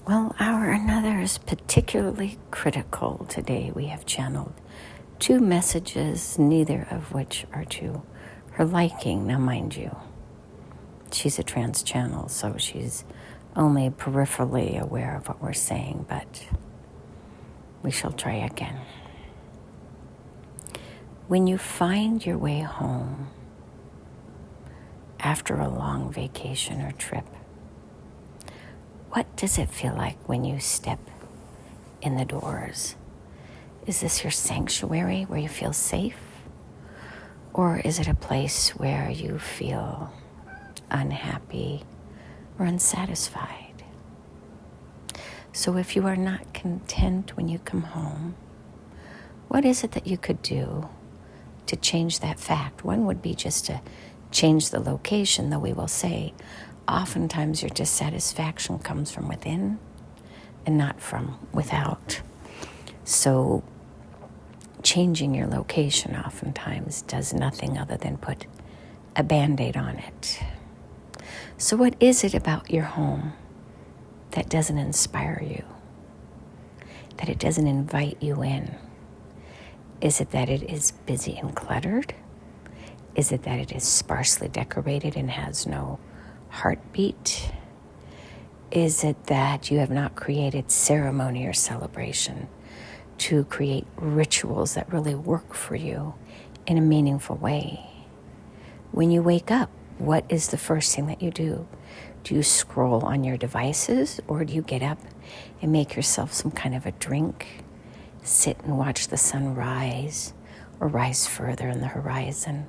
Well, our another is particularly critical today. We have channeled two messages, neither of which are to her liking. Now, mind you, she's a trans channel, so she's only peripherally aware of what we're saying, but we shall try again. When you find your way home after a long vacation or trip, what does it feel like when you step in the doors? Is this your sanctuary where you feel safe? Or is it a place where you feel unhappy or unsatisfied? So if you are not content when you come home, what is it that you could do to change that fact? One would be just to change the location, though we will say oftentimes your dissatisfaction comes from within and not from without. So changing your location oftentimes does nothing other than put a Band-Aid on it. So what is it about your home that doesn't inspire you? That it doesn't invite you in? Is it that it is busy and cluttered? Is it that it is sparsely decorated and has no heartbeat? Is it that you have not created ceremony or celebration to create rituals that really work for you in a meaningful way? When you wake up, what is the first thing that you do? Do you scroll on your devices, or do you get up and make yourself some kind of a drink, sit and watch the sun rise or rise further in the horizon,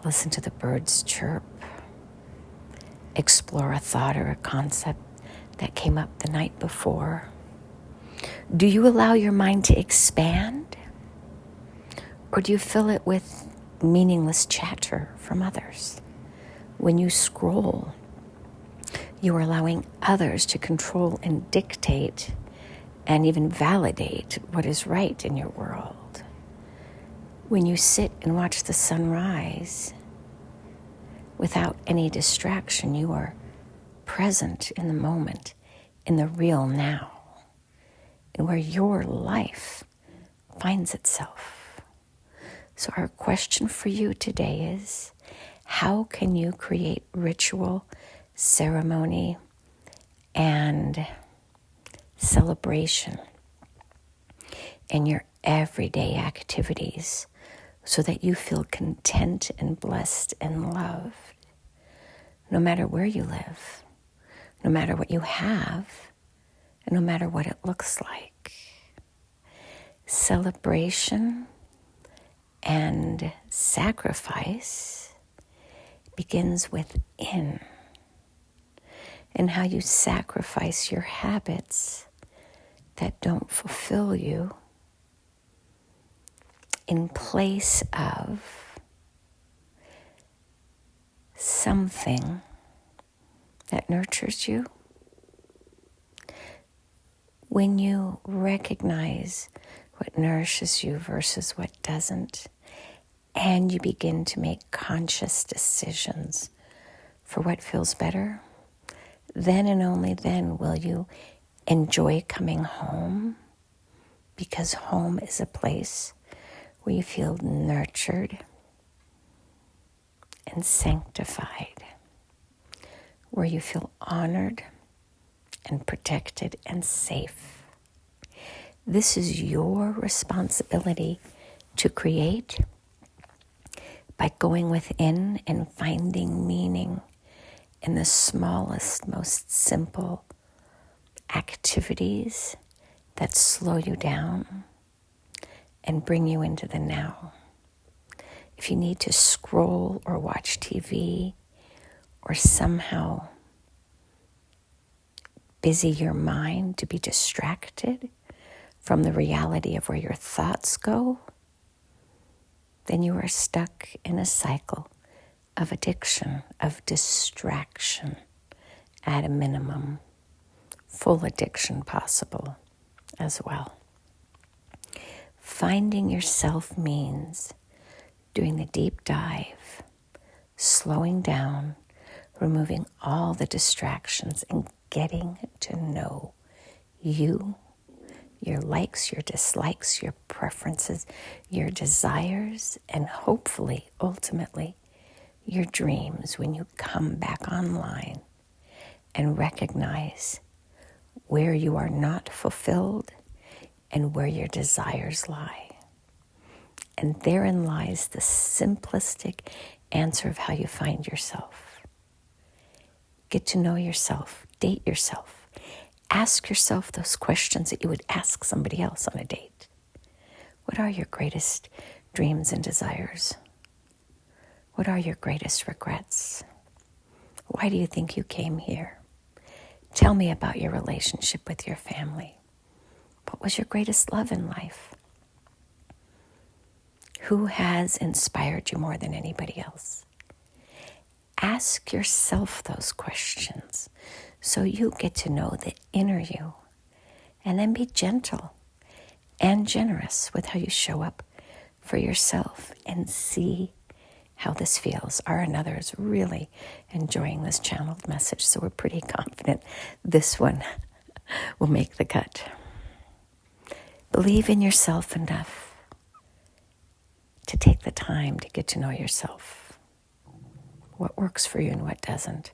listen to the birds chirp, explore a thought or a concept that came up the night before? Do you allow your mind to expand, or do you fill it with meaningless chatter from others? When you scroll, you are allowing others to control and dictate and even validate what is right in your world. When you sit and watch the sunrise without any distraction, you are present in the moment, in the real now, and where your life finds itself. So our question for you today is, how can you create ritual, ceremony, and celebration in your everyday activities so that you feel content and blessed and loved, no matter where you live, no matter what you have, and no matter what it looks like? Celebration and sacrifice begins within, and how you sacrifice your habits that don't fulfill you in place of something that nurtures you. When you recognize what nourishes you versus what doesn't, and you begin to make conscious decisions for what feels better, then and only then will you enjoy coming home, because home is a place where you feel nurtured and sanctified, where you feel honored and protected and safe. This is your responsibility to create by going within and finding meaning in the smallest, most simple activities that slow you down and bring you into the now. If you need to scroll or watch TV or somehow busy your mind to be distracted from the reality of where your thoughts go, then you are stuck in a cycle of addiction, of distraction at a minimum, full addiction possible as well. Finding yourself means doing the deep dive, slowing down, removing all the distractions, and getting to know you, your likes, your dislikes, your preferences, your desires, and hopefully, ultimately, your dreams when you come back online and recognize where you are not fulfilled and where your desires lie. And therein lies the simplistic answer of how you find yourself. Get to know yourself, date yourself. Ask yourself those questions that you would ask somebody else on a date. What are your greatest dreams and desires? What are your greatest regrets? Why do you think you came here? Tell me about your relationship with your family. What was your greatest love in life? Who has inspired you more than anybody else? Ask yourself those questions so you get to know the inner you, and then be gentle and generous with how you show up for yourself and see how this feels. Our another is really enjoying this channeled message, so we're pretty confident this one will make the cut. Believe in yourself enough to take the time to get to know yourself, what works for you and what doesn't.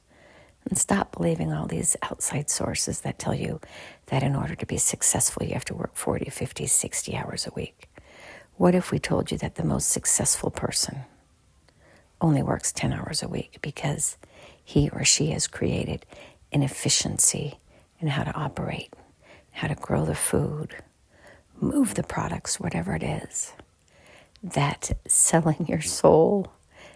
And stop believing all these outside sources that tell you that in order to be successful, you have to work 40, 50, 60 hours a week. What if we told you that the most successful person only works 10 hours a week because he or she has created an efficiency in how to operate, how to grow the food, move the products, whatever it is, that selling your soul,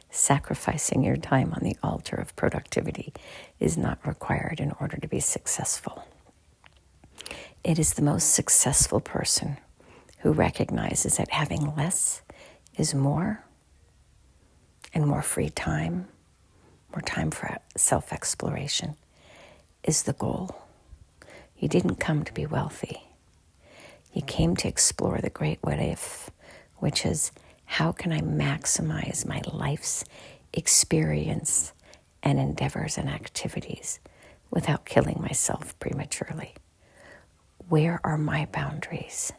sacrificing your time on the altar of productivity is not required in order to be successful. It is the most successful person who recognizes that having less is more, and more free time, more time for self-exploration is the goal. You didn't come to be wealthy. You came to explore the great what if, which is, how can I maximize my life's experience and endeavors and activities without killing myself prematurely? Where are my boundaries?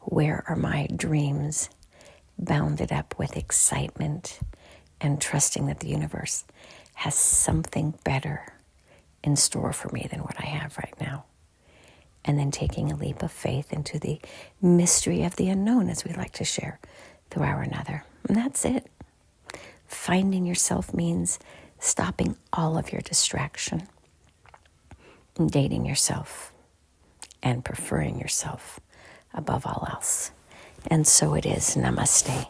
Where are my dreams bounded up with excitement and trusting that the universe has something better in store for me than what I have right now? And then taking a leap of faith into the mystery of the unknown, as we like to share through our another. And that's it. Finding yourself means stopping all of your distraction, and dating yourself, and preferring yourself above all else. And so it is. Namaste.